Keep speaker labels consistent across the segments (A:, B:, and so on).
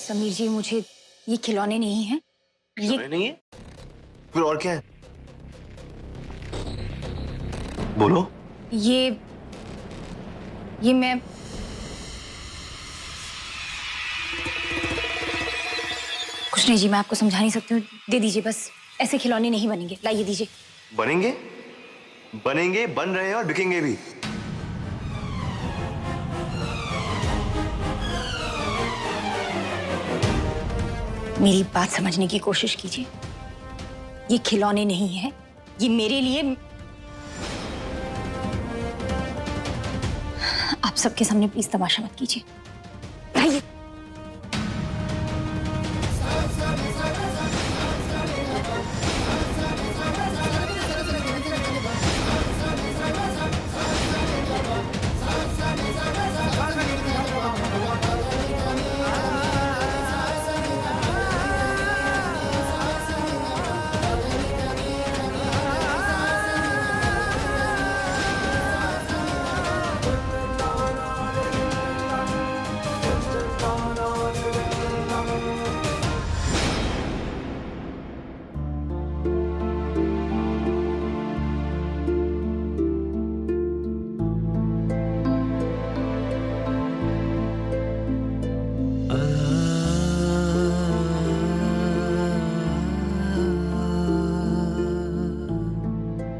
A: समीर जी, मुझे ये खिलौने नहीं हैं।
B: ये नहीं है फिर और क्या है? बोलो।
A: ये मैं कुछ नहीं जी, मैं आपको समझा नहीं सकती हूँ। दे दीजिए बस, ऐसे खिलौने नहीं बनेंगे। लाइए दीजिए।
B: बनेंगे, बनेंगे, बन रहे हैं और बिकेंगे भी।
A: मेरी बात समझने की कोशिश कीजिए। ये खिलौने नहीं है, ये मेरे लिए। आप सबके सामने प्लीज तमाशा मत कीजिए। लाइए।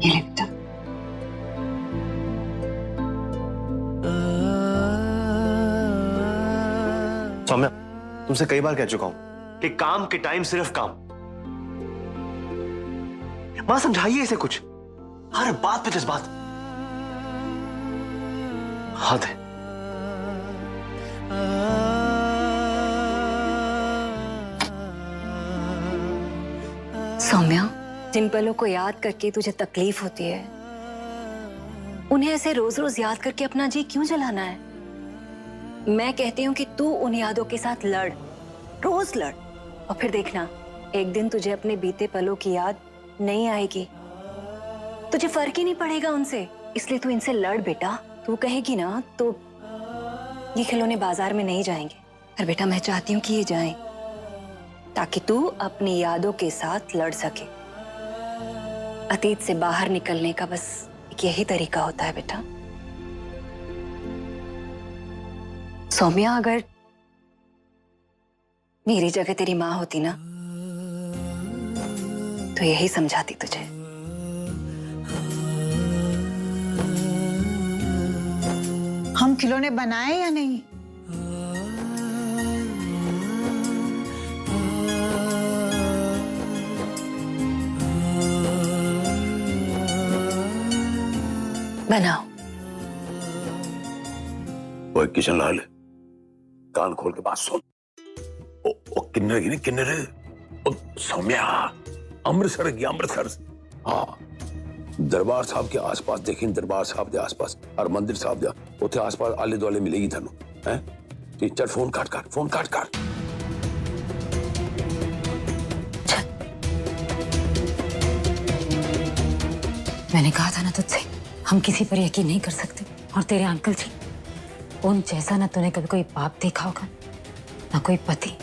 A: ये ले बेटा।
B: सौम्या, तुमसे कई बार कह चुका हूं कि काम के टाइम सिर्फ काम। मां समझाइए इसे कुछ, हर बात पे जज्बात। हद है।
A: सौम्या, जिन पलों को याद करके तुझे तकलीफ होती है, उन्हें ऐसे रोज रोज याद करके अपना जी क्यों जलाना है? मैं कहती हूँ कि तू उन यादों के साथ लड़, रोज लड़, और फिर देखना एक दिन तुझे अपने बीते पलों की याद नहीं आएगी। तुझे फर्क ही नहीं पड़ेगा उनसे। इसलिए तू इनसे लड़ बेटा। तू कहेगी ना तो ये खिलौने बाजार में नहीं जाएंगे। पर बेटा मैं चाहती हूँ कि ये जाएं, ताकि तू अपनी यादों के साथ लड़ सके। अतीत से बाहर निकलने का बस एक यही तरीका होता है बेटा। सौम्या, अगर मेरी जगह तेरी माँ होती ना तो यही समझाती तुझे।
C: हम खिलौने बनाए या नहीं?
A: बनाओ।
D: वो किशन लाल, कान खोल के बात सुन। ओ किन्नर की किन्नर, ओ सौम्या अमृतसर की अमृतसर। हाँ, दरबार साहब के आसपास देखें, दरबार साहब के आसपास और मंदिर साहब दे उथे आसपास आले दुआले मिलेगी थानू। हैं चल फोन काट कर, फोन काट कर।
A: मैंने कहा था ना तुझसे, हम किसी पर यकीन नहीं कर सकते। और तेरे अंकल जी, उन जैसा ना तूने कभी कोई बाप देखा होगा, ना कोई पति।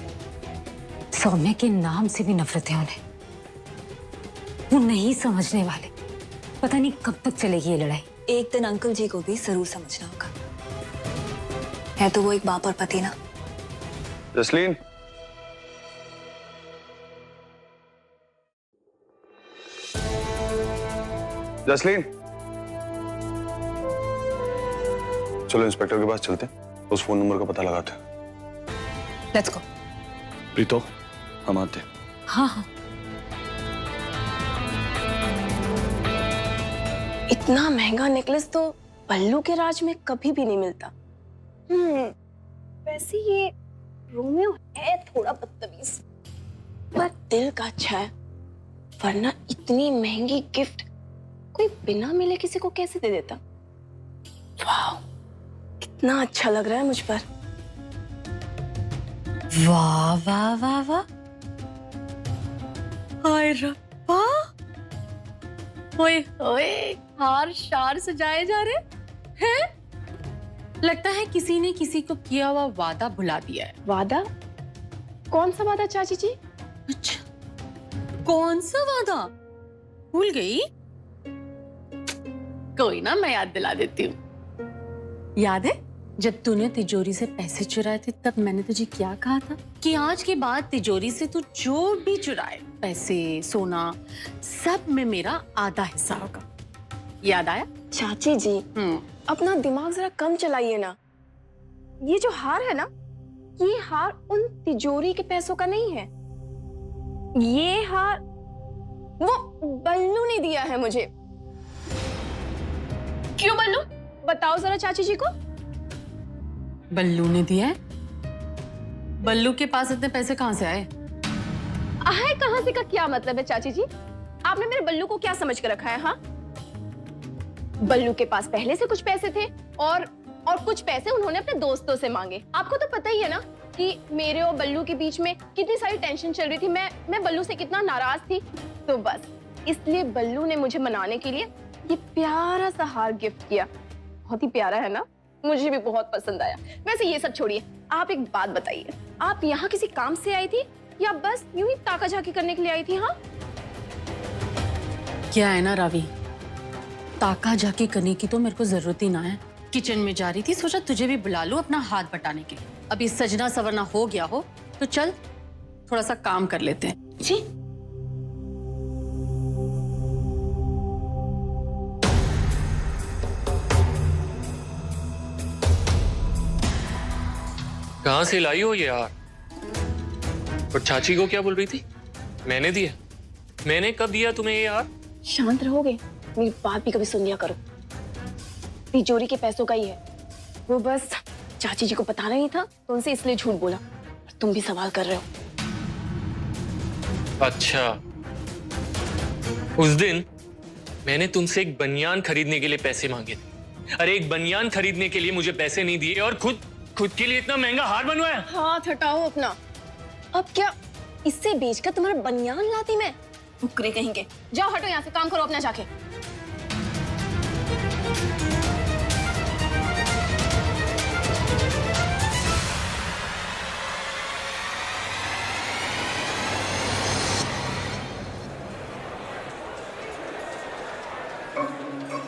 A: सौम्या के नाम से भी नफरत है उन्हें। वो नहीं समझने वाले। पता नहीं कब तक चलेगी ये लड़ाई।
E: एक दिन अंकल जी को भी जरूर समझना होगा। है तो वो एक बाप और पति ना।
B: जसलीन, जसलीन, चलो इंस्पेक्टर के पास चलते हैं, उस फोन नंबर का पता लगाते हैं।
A: Let's go.
B: प्रीतो, हम आते हैं।
A: हाँ हाँ।
E: इतना महंगा नेकलेस तो पल्लू के राज में कभी भी नहीं मिलता। वैसे ये रोमियो है थोड़ा बदतमीज, पर दिल का अच्छा है। वरना इतनी महंगी गिफ्ट कोई बिना मिले किसी को कैसे दे देता? वाह, कितना अच्छा लग रहा है मुझ पर।
A: वाह वाह वाह वाह, हाय रब्बा, ओए ओए, हार शार सजाए जा रहे हैं। लगता है किसी ने किसी को किया हुआ वादा भुला दिया है।
E: वादा? कौन सा वादा चाची जी?
F: अच्छा, कौन सा वादा? भूल गई? कोई ना, मैं याद दिला देती हूँ। याद है जब तूने तिजोरी से पैसे चुराए थे, तब मैंने तुझे क्या कहा था कि आज के बाद तिजोरी से तू जो भी चुराए, पैसे, सोना, सब में मेरा आधा हिस्सा होगा। याद आया?
E: चाची जी अपना दिमाग जरा कम चलाइए ना। ये जो हार है ना, ये हार उन तिजोरी के पैसों का नहीं है। ये हार वो बल्लू ने दिया है मुझे। क्यों बल्लू? बताओ जरा चाची जी को।
F: बल्लू ने दिया है? बल्लू के पास इतने पैसे कहाँ से आए?
E: आए कहां से का क्या मतलब है चाची जी? आपने मेरे बल्लू को क्या समझ कर रखा है? हाँ, बल्लू के पास पहले से कुछ पैसे थे और कुछ पैसे उन्होंने अपने दोस्तों से मांगे। आपको तो पता ही है ना कि मेरे और बल्लू के बीच में कितनी सारी टेंशन चल रही थी। मैं बल्लू से कितना नाराज थी। तो बस इसलिए बल्लू ने मुझे मनाने के लिए ये प्यारा सा हार गिफ्ट किया। बहुत ही प्यारा है ना, मुझे भी बहुत पसंद आया। वैसे ये सब छोड़िए, आप एक बात बताइए, आप यहाँ किसी काम से आई थी या बस यूं ही ताका झाकी करने के लिए आई थी? हाँ,
F: क्या है ना रावी, ताका झाकी करने की तो मेरे को जरूरत ही ना है। किचन में जा रही थी, सोचा तुझे भी बुला लूं अपना हाथ बटाने के लिए। अभी सजना सवरना हो गया हो तो चल थोड़ा सा काम कर लेते हैं।
E: जी
G: कहाँ से लाई हो ये यार? और चाची को क्या बोल रही थी? मैंने दिया? मैंने कब दिया तुम्हें ये यार?
E: शांत रहोगे? मेरी बात भी कभी सुन लिया करो। तिजोरी के पैसों का ही है वो, बस चाची जी को पता नहीं था तो उनसे इसलिए झूठ बोला। तुम भी सवाल कर रहे हो।
G: अच्छा, उस दिन मैंने तुमसे एक बनियान खरीदने के लिए पैसे मांगे थे। अरे एक बनियान खरीदने के लिए मुझे पैसे नहीं दिए और खुद के लिए इतना महंगा हार बनवाया।
E: हाथ हटाओ अपना। अब क्या इससे बेचकर तुम्हारा बनियान लाती मैं? फुकरे कहेंगे। जाओ हटो यहाँ से, काम करो अपना जाके।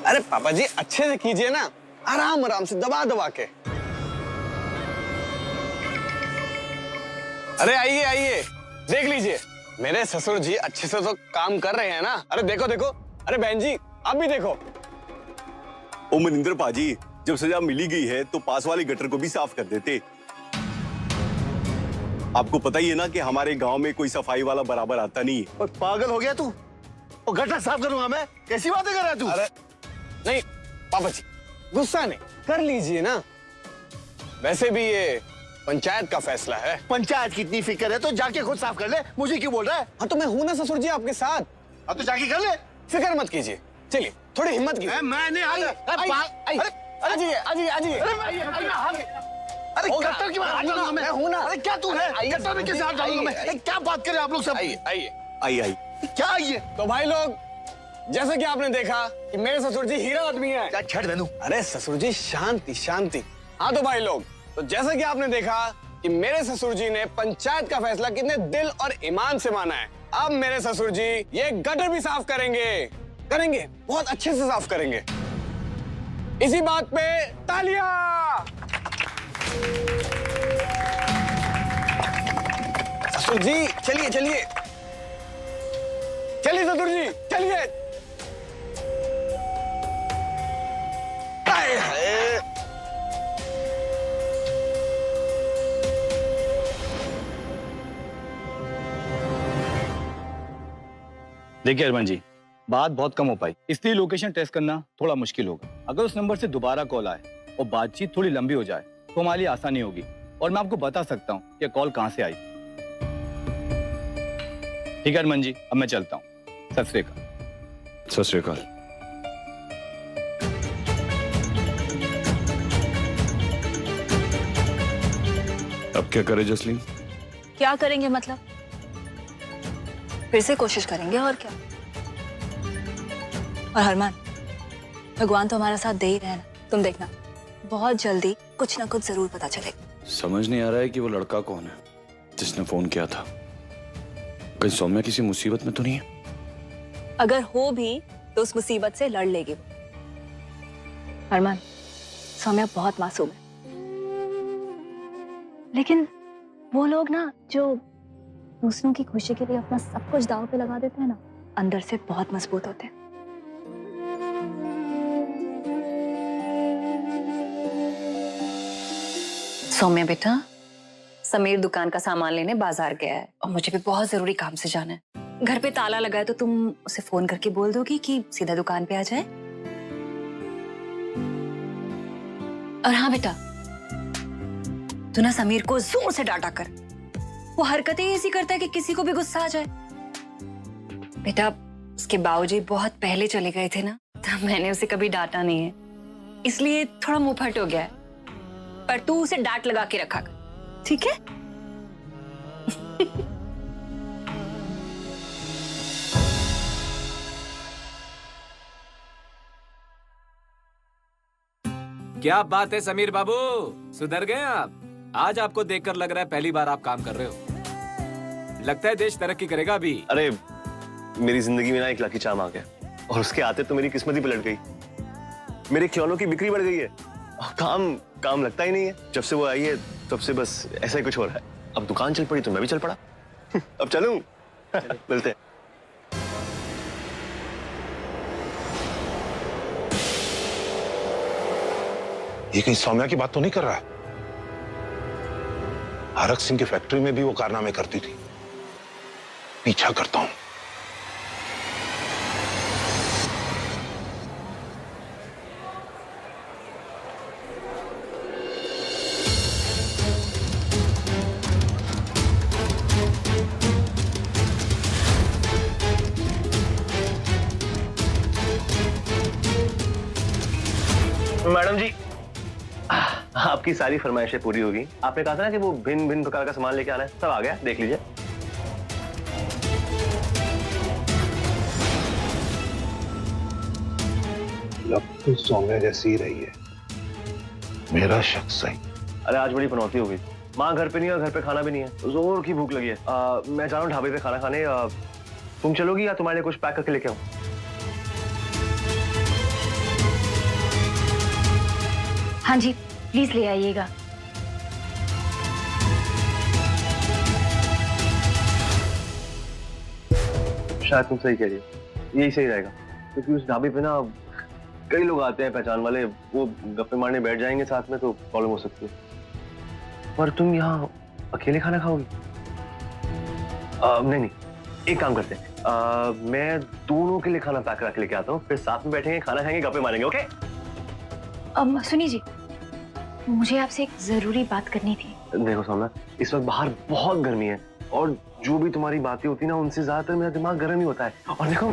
H: अरे पापा जी अच्छे से कीजिए ना, आराम आराम से दबा दबा के। अरे आइए आइए, देख लीजिए मेरे ससुर जी अच्छे से तो काम कर रहे हैं ना। अरे देखो देखो, अरे बहन जी आप भी देखो।
I: ओ मनिंदर पाजी, जब सजा मिली गई है तो पास वाले गटर को भी साफ कर देते। आपको पता ही है ना कि हमारे गांव में कोई सफाई वाला बराबर आता नहीं है।
J: और पागल हो गया तू? और गटर साफ करूंगा मैं? कैसी बातें कर रहा है तू?
H: अरे नहीं पापा जी, गुस्सा नहीं, कर लीजिए ना। वैसे भी ये पंचायत का फैसला है।
J: पंचायत की इतनी फिक्र है तो जाके खुद साफ कर ले, मुझे क्यों बोल रहा है?
H: हाँ तो मैं हूं ना ससुर जी आपके साथ।
J: अब तो जाके कर ले।
H: फिक्र मत कीजिए, चलिए थोड़ी हिम्मत कीजिए।
J: मैंने
H: अरे
J: गटर की बात डालूंगा मैं।
H: हूं ना।
J: अरे क्या तू है? गटर में कैसे हाथ डालूंगा मैं? अरे क्या बात करें आप लोग सब?
H: आइए आइए
I: आई आई
J: क्या ये?
H: तो भाई लोग, जैसे कि आपने देखा कि मेरे ससुर जी हीरा आदमी है।
J: क्या छेड़ देनू?
H: अरे ससुर जी शांति शांति। हाँ तो भाई लोग, तो जैसे कि आपने देखा कि मेरे ससुर जी ने पंचायत का फैसला कितने दिल और ईमान से माना है। अब मेरे ससुर जी ये गटर भी साफ करेंगे, बहुत अच्छे से साफ करेंगे। इसी बात पे तालियां। ससुर जी चलिए चलिए चलिए, ससुर जी चलिए। हाय हाय।
K: देखिए अरमान जी, बात बहुत कम हो पाई, इसलिए लोकेशन टेस्ट करना थोड़ा मुश्किल होगा। अगर उस नंबर से दोबारा कॉल आए और बातचीत थोड़ी लंबी हो जाए तो हमारे लिए आसानी होगी और मैं आपको बता सकता हूँ कि कॉल कहाँ से आई। ठीक है अरमान जी, अब मैं चलता हूँ। सत श्री अकाल।
B: सत श्री अकाल। अब क्या करे जसलीन?
A: क्या करेंगे मतलब? फिर से कोशिश करेंगे और क्या। और हरमान, भगवान तो हमारा साथ दे ही रहे हैं ना। तुम देखना, बहुत जल्दी कुछ ना कुछ जरूर पता चलेगा।
B: समझ नहीं आ रहा है कि वो लड़का कौन है। जिसने फोन किया था, कहीं सौम्या किसी मुसीबत में तो नहीं है?
A: अगर हो भी तो उस मुसीबत से लड़ लेगी वो। अरमान, सौम्या बहुत मासूम है, लेकिन वो लोग ना जो दूसरों की खुशी के लिए अपना सब कुछ दांव पे लगा देते हैं ना, अंदर से बहुत मजबूत होते हैं। सौम्या बेटा, समीर दुकान का सामान लेने बाजार गया है और मुझे भी बहुत जरूरी काम से जाना है। घर पे ताला लगा है तो तुम उसे फोन करके बोल दोगी कि सीधा दुकान पे आ जाए। और हाँ बेटा, तू ना समीर को जोर से डांटा कर। वो हरकतें ऐसी करता है कि किसी को भी गुस्सा आ जाए। बेटा, उसके बाबूजी बहुत पहले चले गए थे ना, तो मैंने उसे कभी डांटा नहीं है, इसलिए थोड़ा मुंह फट हो गया है। पर तू उसे डांट लगा के रखा कर, ठीक है?
L: क्या बात है समीर बाबू, सुधर गए आप? आज आपको देखकर लग रहा है पहली बार आप काम कर रहे हो। लगता है देश तरक्की करेगा अभी।
I: अरे मेरी जिंदगी में ना एक लकी चार्म आ गया और उसके आते तो मेरी किस्मत ही पलट गई। मेरे खिलौनों की बिक्री बढ़ गई है। काम लगता ही नहीं है। जब से वो आई है तब से बस ऐसा ही कुछ हो रहा है। अब दुकान चल पड़ी तो मैं भी चल पड़ा। अब चलूं? मिलते हैं।
J: ये कहीं सौम्या की बात तो नहीं कर रहा है? हरक सिंह की फैक्ट्री में भी वो कारनामे करती थी। पीछा करता हूं।
I: मैडम जी, आपकी सारी फरमाइशें पूरी होगी। आपने कहा था ना कि वो भिन्न भिन्न प्रकार का सामान लेके आना है, सब आ गया, देख लीजिए।
J: लग तो सौम्या जैसी ही रही है। मेरा शक सही।
I: अरे आज बड़ी पनौती हो गई। माँ घर पे नहीं है और घर पे खाना भी नहीं है। जोर की भूख लगी है। मैं जा रहा हूँ ढाबे पे खाना खाने। तुम चलोगी या तुम्हारे लिए कुछ पैक करके लेके आऊं?
A: हाँ जी, प्लीज ले आइएगा।
I: शायद तुम सही कह रही हो, यही सही रहेगा, क्योंकि उस ढाबे पे ना कई लोग आते हैं पहचान वाले। वो गप्पे मारने बैठ जाएंगे साथ में तो प्रॉब्लम हो सकती है। पर तुम यहाँ अकेले खाना खाओगी? नहीं, एक काम करते हैं, मैं दोनों के लिए खाना पैक करके लेके आता हूँ, फिर साथ में बैठेंगे, खाना खाएंगे, गप्पे मारेंगे। ओके?
A: सुनिए जी, मुझे आपसे एक जरूरी बात करनी थी।
I: देखो सौम्या, इस वक्त बाहर बहुत गर्मी है और जो भी तुम्हारी बातें होती है ना, उनसे ज्यादातर मेरा दिमाग गर्म ही होता है। और देखो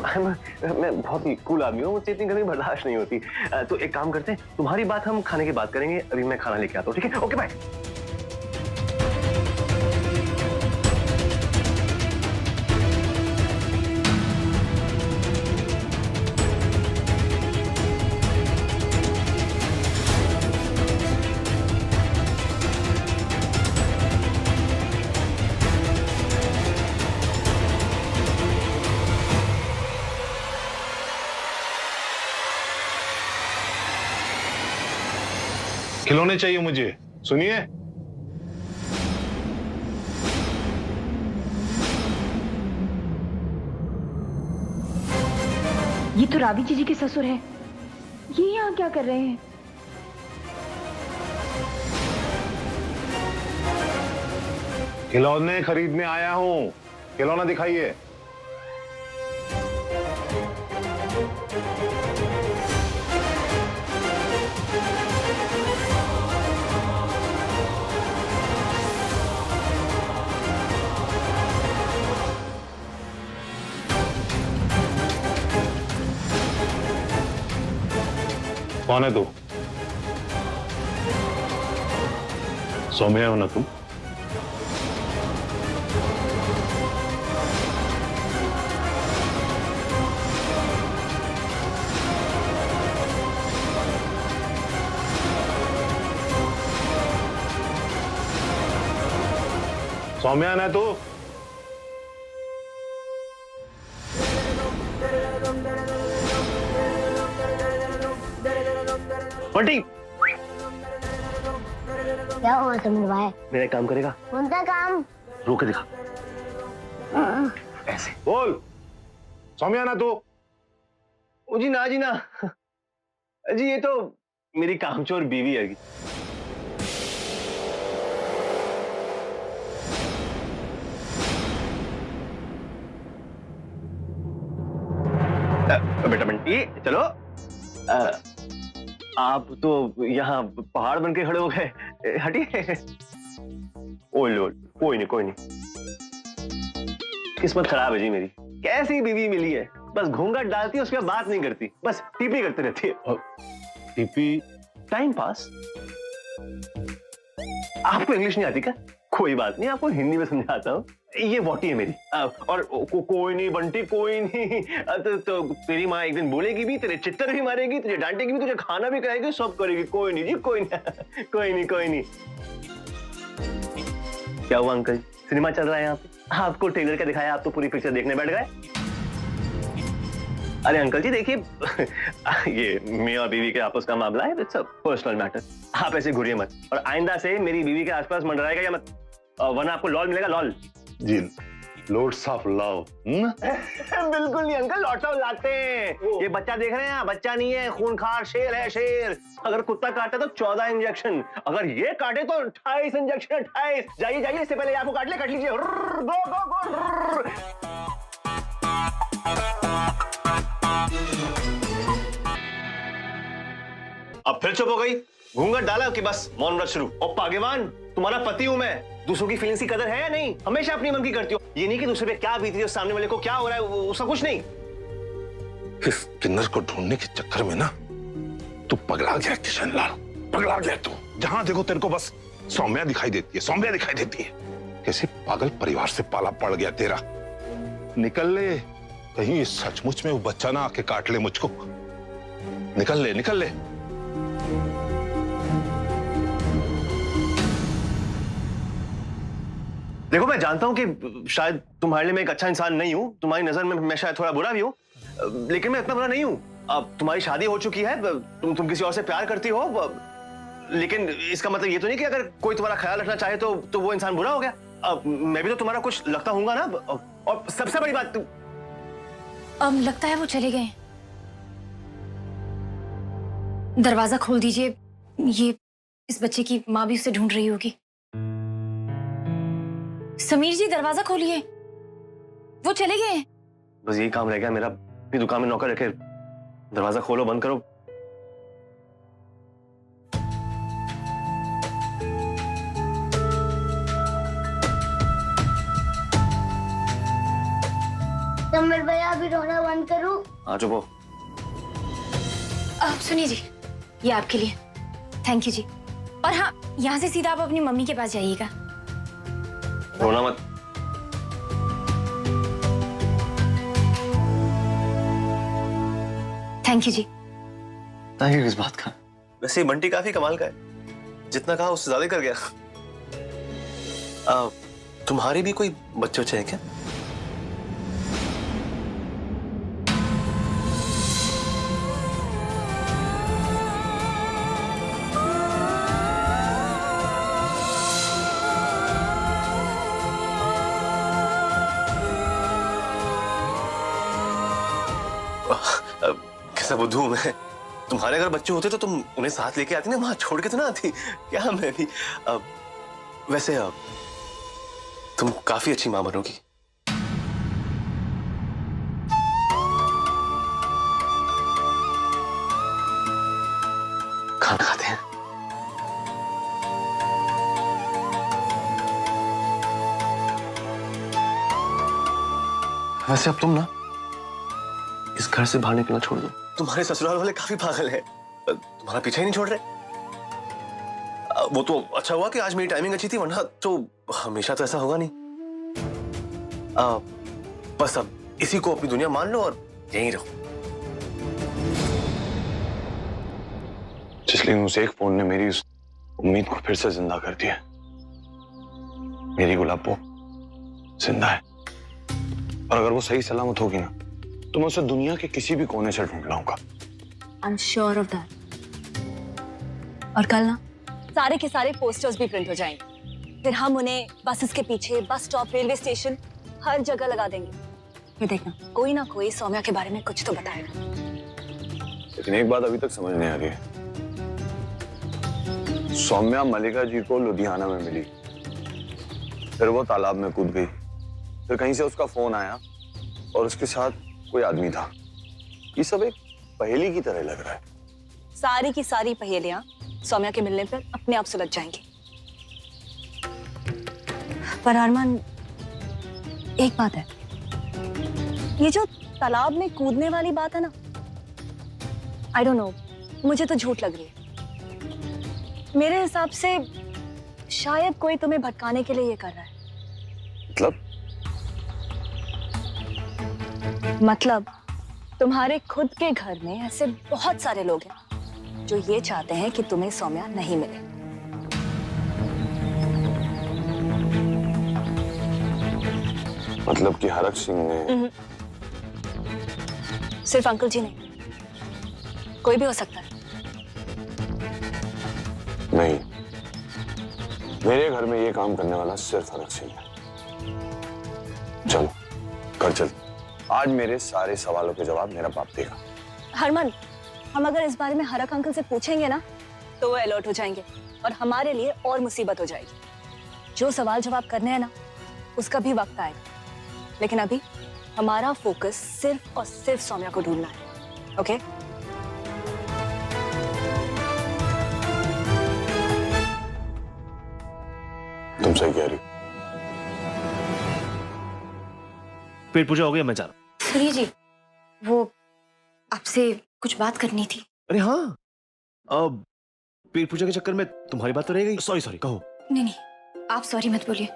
I: मैं बहुत ही कूल आदमी हूँ, मुझसे इतनी गर्मी बर्दाश्त नहीं होती। तो एक काम करते हैं, तुम्हारी बात हम खाने की बात करेंगे। अभी मैं खाना लेके आता हूँ, ठीक है? Okay bye.
J: खिलौने चाहिए मुझे, सुनिए।
E: ये तो रावी जीजी के ससुर है। ये यहाँ क्या कर रहे हैं?
J: खिलौने खरीदने आया हूँ, खिलौना दिखाइए। कौन है तू? सौम्या हो ना तुम? सौम्या ना तो
I: बंटी
M: क्या हुआ समीर भाई?
I: मेरा एक काम करेगा?
M: कौन सा काम?
I: रोक के दिखा। ऐसे
J: बोल सौम्या ना तो।
I: ओ जी ना जी ये तो मेरी कामचोर बीवी है। बेटा बंटी चलो। आप तो यहाँ पहाड़ बन के खड़े हो गए, हटिए। ओए लोड, कोई नहीं। किस्मत खराब है जी मेरी, कैसी बीवी मिली है, बस घूंघट डालती है उसके बाद बात नहीं करती, बस टीपी करते रहती है।
J: टीपी?
I: Time pass. आपको इंग्लिश नहीं आती क्या? कोई बात नहीं, आपको हिंदी में समझाता हूँ। ये वोटी है मेरी। और कोई नहीं बंटी, कोई नहीं। तो तेरी माँ एक दिन बोलेगी भी, तेरे चित्तर भी मारेगी, तुझे डांटेगी भी, तुझे खाना भी खिलाएगी, सब करेगी। कोई नहीं जी, कोई नहीं। क्या हुआ अंकल, सिनेमा चल रहा है यहाँ पे, आपको ट्रेलर का दिखाया, आप तो पूरी पिक्चर देखने बैठ गए। अरे अंकल जी देखिए, ये मियाँ बीवी के आपस का मामला है, इट्स अ पर्सनल मैटर। आप ऐसे घुरिए मत, और आइंदा से मेरी बीवी के आसपास मंडराएगा या मत, वरना आपको लॉल मिलेगा, लॉल।
J: जी लॉट्स ऑफ लव।
I: बिल्कुल नहीं अंकल, लॉट्स ऑफ लाते हैं। ये बच्चा देख रहे हैं, बच्चा नहीं है, खूंखार शेर है, शेर। अगर कुत्ता काटे तो 14 इंजेक्शन, अगर ये काटे तो 28 इंजेक्शन। 28। जाइए, इससे पहले आपको काट लीजिए। गो। अब फिर चुप हो गई, घूंघट डाला कि बस मौन व्रत शुरू। और पागेवान, तुम्हारा पति हूं मैं, दूसरों की फीलिंग्स की कदर है या नहीं? हमेशा अपनी मन की करती हो। ये नहीं कि दूसरे पे क्या बीती है, सामने वाले को क्या हो रहा है, उसका कुछ नहीं।
J: इस किन्नर को ढूंढने के चक्कर में ना तू पगला गया किशन लाल, पगला गया तू। जहां देखो तेरे को बस सौम्या दिखाई देती है। कैसे पागल परिवार से पाला पड़ गया तेरा। निकल ले, कहीं सचमुच में वो बच्चा ना आके काट ले मुझको। निकल ले।
I: देखो मैं जानता हूं कि शायद तुम्हारे लिए मैं एक अच्छा इंसान नहीं हूं, तुम्हारी नजर में मैं शायद थोड़ा बुरा भी हूं, लेकिन मैं इतना बुरा नहीं हूं। अब तुम्हारी शादी हो चुकी है, तुम किसी और से प्यार करती हो, लेकिन इसका मतलब ये तो नहीं कि अगर कोई तुम्हारा ख्याल रखना चाहे तो वो इंसान बुरा हो गया। अब मैं भी तो तुम्हारा कुछ लगता हूंगा ना। और सबसे बड़ी बात,
A: अब लगता है वो चले गए। दरवाजा खोल दीजिए, ये इस बच्चे की माँ भी उसे ढूंढ रही होगी। समीर जी दरवाजा खोलिए, वो चले गए।
I: बस यही काम रह गया मेरा, अपनी दुकान में नौकर रखे, दरवाजा खोलो बंद करो।
M: समीर भैया अभी रोना बंद करूं?
I: हाँ चुप हो।
A: सुनिए जी, ये आपके लिए, थैंक यू जी। और हाँ, यहाँ से सीधा आप अपनी मम्मी के पास जाइएगा।
I: रोना मत।
A: थैंक यू जी।
I: थैंक यू किस बात का? वैसे बंटी काफी कमाल का है, जितना कहा उससे ज्यादा कर गया। तुम्हारे भी कोई बच्चे हैं क्या? कैसा बुद्धू हूं मैं? तुम्हारे अगर बच्चे होते तो तुम उन्हें साथ लेके आती ना, वहां छोड़ के तो ना आती। क्या मैं भी वैसे तुम काफी अच्छी मां बनोगी। खाना खाते हैं। वैसे अब तुम ना इस घर से बाहर निकलना छोड़ दो। तुम्हारे ससुराल वाले काफी पागल हैं, तुम्हारा पीछा ही नहीं छोड़ रहे। वो तो अच्छा हुआ कि आज मेरी टाइमिंग अच्छी थी, वरना तो हमेशा तो ऐसा होगा नहीं। बस अब इसी को अपनी दुनिया मान लो और यहीं रहो।
B: जिसलिए उस एक फोन ने मेरी उस उम्मीद को फिर से जिंदा कर दिया। मेरी गुलाबो, जिंदा है, और अगर वो सही सलामत होगी ना तो मैं उसे दुनिया के किसी भी कोने से ढूंढ लाऊंगा।
A: I am sure of that. और कल ना सारे के सारे पोस्टर्स भी प्रिंट हो जाएंगे, फिर हम उन्हें बसेस के पीछे, बस स्टॉप, रेलवे स्टेशन, हर जगह लगा देंगे। फिर देखना कोई ना कोई सौम्या के बारे में कुछ तो बताएगा।
B: लेकिन एक बात अभी तक समझ नहीं आ रही है, सौम्या मलिका जी को लुधियाना में मिली, फिर वो तालाब में कूद गई, फिर कहीं से उसका फोन आया और उसके साथ कोई आदमी था। ये सब एक पहेली की तरह लग रहा है।
A: सारी की सारी पहेलियां सौम्या के मिलने पर अपने आप सुलझ जाएंगी। पर अरमान, एक बात है, ये जो तालाब में कूदने वाली बात है ना, आई डोंट नो, मुझे तो झूठ लग रही है। मेरे हिसाब से शायद कोई तुम्हें भटकाने के लिए ये कर रहा है। मतलब तुम्हारे खुद के घर में ऐसे बहुत सारे लोग हैं जो ये चाहते हैं कि तुम्हें सौम्या नहीं मिले।
B: मतलब कि हरक सिंह ने?
A: सिर्फ अंकल जी नहीं, कोई भी हो सकता है।
B: नहीं, मेरे घर में ये काम करने वाला सिर्फ हरक सिंह है। चलो घर चल, आज मेरे सारे सवालों के जवाब मेरा बाप देगा।
A: हरमन, हम अगर इस बारे में हरक अंकल से पूछेंगे ना तो वो अलर्ट हो जाएंगे और हमारे लिए और मुसीबत हो जाएगी। जो सवाल जवाब करने हैं ना उसका भी वक्त आएगा, लेकिन अभी हमारा फोकस सिर्फ और सिर्फ सौम्या को ढूंढना है। ओके?
B: तुम सही कह रही हो।
I: पेट पूजा हो गया, मैं जा रहा हूँ।
A: सुनिए जी, वो आपसे कुछ बात करनी थी।
I: अरे हाँ, अब पेट पूजा के चक्कर में तुम्हारी बात तो रह गई। सॉरी सॉरी, कहो।
A: नहीं नहीं, आप सॉरी मत बोलिए।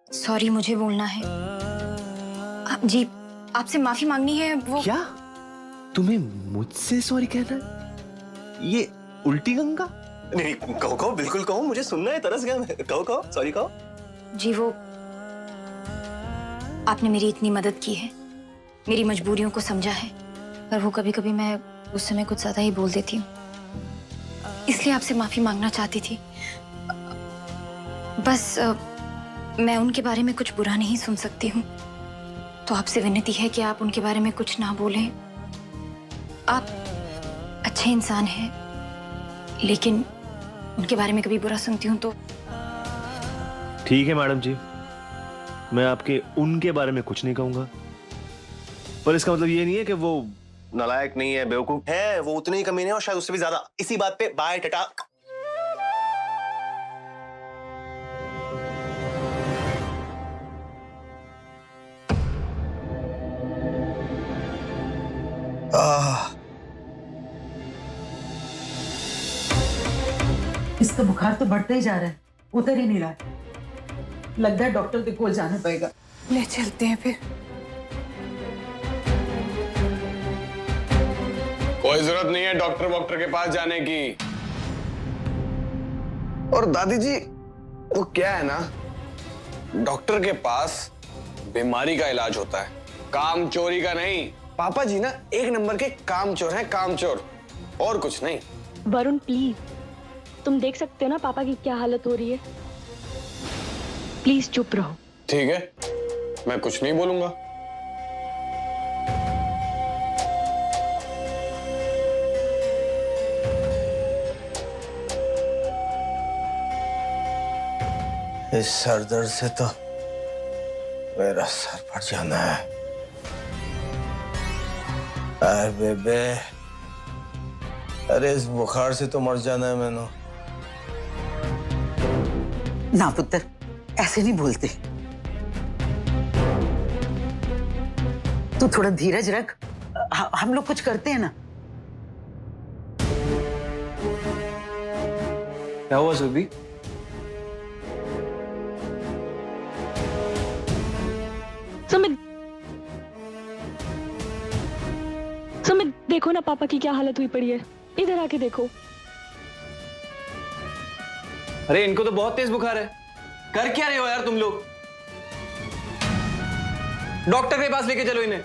A: सॉरी मुझे बोलना है। जी, आपसे माफी मांगनी है। वो
I: क्या तुम्हें मुझसे सॉरी कहना है? ये उल्टी गंगा? नहीं, कहो कहो, बिल्कुल कहो, मुझे सुनना है, तरस गया मैं। कहो कहो, सॉरी कहो।
A: जी, वो आपने मेरी इतनी मदद की है, मेरी मजबूरियों को समझा है, पर वो कभी कभी मैं उस समय कुछ ज्यादा ही बोल देती हूँ, इसलिए आपसे माफी मांगना चाहती थी। बस मैं उनके बारे में कुछ बुरा नहीं सुन सकती हूँ, तो आपसे विनती है कि आप उनके बारे में कुछ ना बोलें। आप अच्छे इंसान हैं, लेकिन उनके बारे में कभी बुरा सुनती हूँ तो।
I: ठीक है मैडम जी, मैं आपके उनके बारे में कुछ नहीं कहूंगा, पर इसका मतलब ये नहीं है कि वो नालायक नहीं है, बेवकूफ है। वो उतने ही कमीने और शायद उससे भी ज्यादा। इसी बात पे बाय टाटा।
C: इसका बुखार तो बढ़ता ही जा रहा है, उतर ही नहीं रहा है। लगता है डॉक्टर के पास जाना पड़ेगा। ले चलते हैं फिर।
H: कोई जरूरत नहीं है डॉक्टर के पास जाने की। और दादी जी, वो क्या है ना, डॉक्टर के पास बीमारी का इलाज होता है, काम चोरी का नहीं। पापा जी ना एक नंबर के काम चोर हैं, काम चोर, और कुछ नहीं।
E: वरुण प्लीज, तुम देख सकते हो ना पापा की क्या हालत हो रही है। प्लीज चुप रहो।
H: ठीक है, मैं कुछ नहीं बोलूंगा।
N: इस सर दर्द से तो मेरा सर फट जाना है। अरे बेबे, अरे इस बुखार से तो मर जाना है मैंने।
C: ना पुत्र, ऐसे नहीं बोलते। तू थोड़ा धीरज रख, हम लोग कुछ करते हैं ना।
K: क्या हुआ सुबी?
E: सुमित, देखो ना पापा की क्या हालत हुई पड़ी है। इधर आके देखो।
K: अरे इनको तो बहुत तेज बुखार है। कर क्या रहे हो यार तुम लोग?
H: डॉक्टर के पास लेके चलो इन्हें।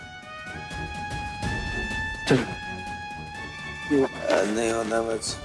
N: नहीं होना बस।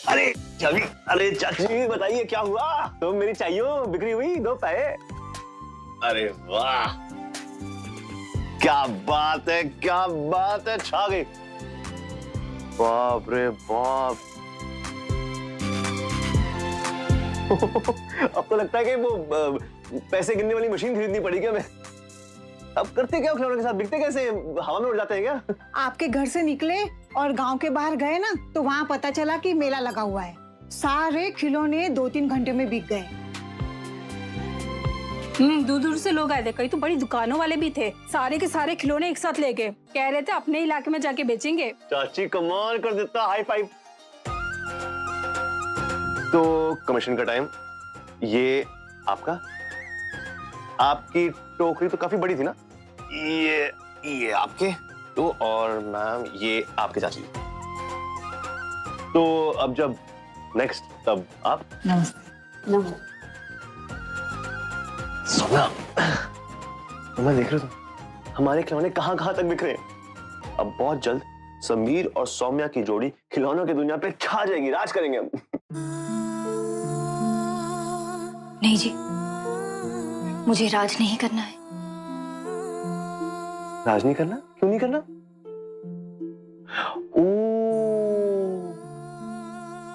I: अरे चाची, अरे चाची बताइए क्या हुआ? तो मेरी चाहिए बिक्री हुई 2 पैसे। अरे वाह, क्या बात है, क्या बात है, छा गई। बाप रे बाप। अब तो लगता है कि वो पैसे गिनने वाली मशीन खरीदनी पड़ी क्या? मैं अब करते क्या खिलौनों के साथ, बिकते कैसे, हवा में उड़ जाते हैं क्या?
C: आपके घर से निकले और गांव के बाहर गए ना, तो वहाँ पता चला कि मेला लगा हुआ है। सारे खिलौने 2-3 घंटे में बिक गए।
F: दूर दूर से लोग आए थे, कई तो बड़ी दुकानों वाले भी थे। सारे के सारे खिलौने एक साथ ले गए, कह रहे थे अपने इलाके में जाके बेचेंगे।
I: चाची कमाल कर देता, हाई फाइव। तो कमीशन का टाइम, ये आपका, आपकी टोकरी तो काफी बड़ी थी ना? ये आपके तो, और मैम ये आपके चाची। तो अब जब नेक्स्ट, तब आप।
C: नमस्ते।
I: सोना, मैं देख रहा था हमारे खिलौने कहां तक बिक रहे हैं। अब बहुत जल्द समीर और सौम्या की जोड़ी खिलौनों की दुनिया पे छा जाएगी, राज करेंगे हम।
A: नहीं जी, मुझे राज नहीं करना है।
I: राज नहीं करना? क्यों नहीं करना? ओ,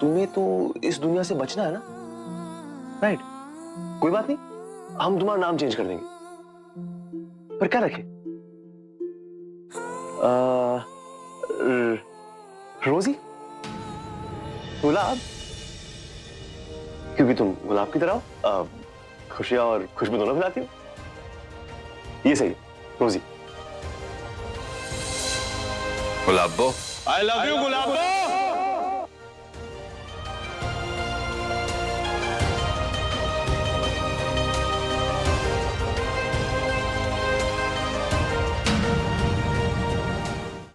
I: तुम्हें तो इस दुनिया से बचना है ना, राइट? कोई बात नहीं, हम तुम्हारा नाम चेंज कर देंगे, पर क्या रखें? रोजी, गुलाब, क्योंकि तुम गुलाब की तरह हो, खुशियां और खुशबू दोनों फैलाती हो। ये सही, रोजी।
B: गुलाबो,
I: आई लव यू गुलाबो।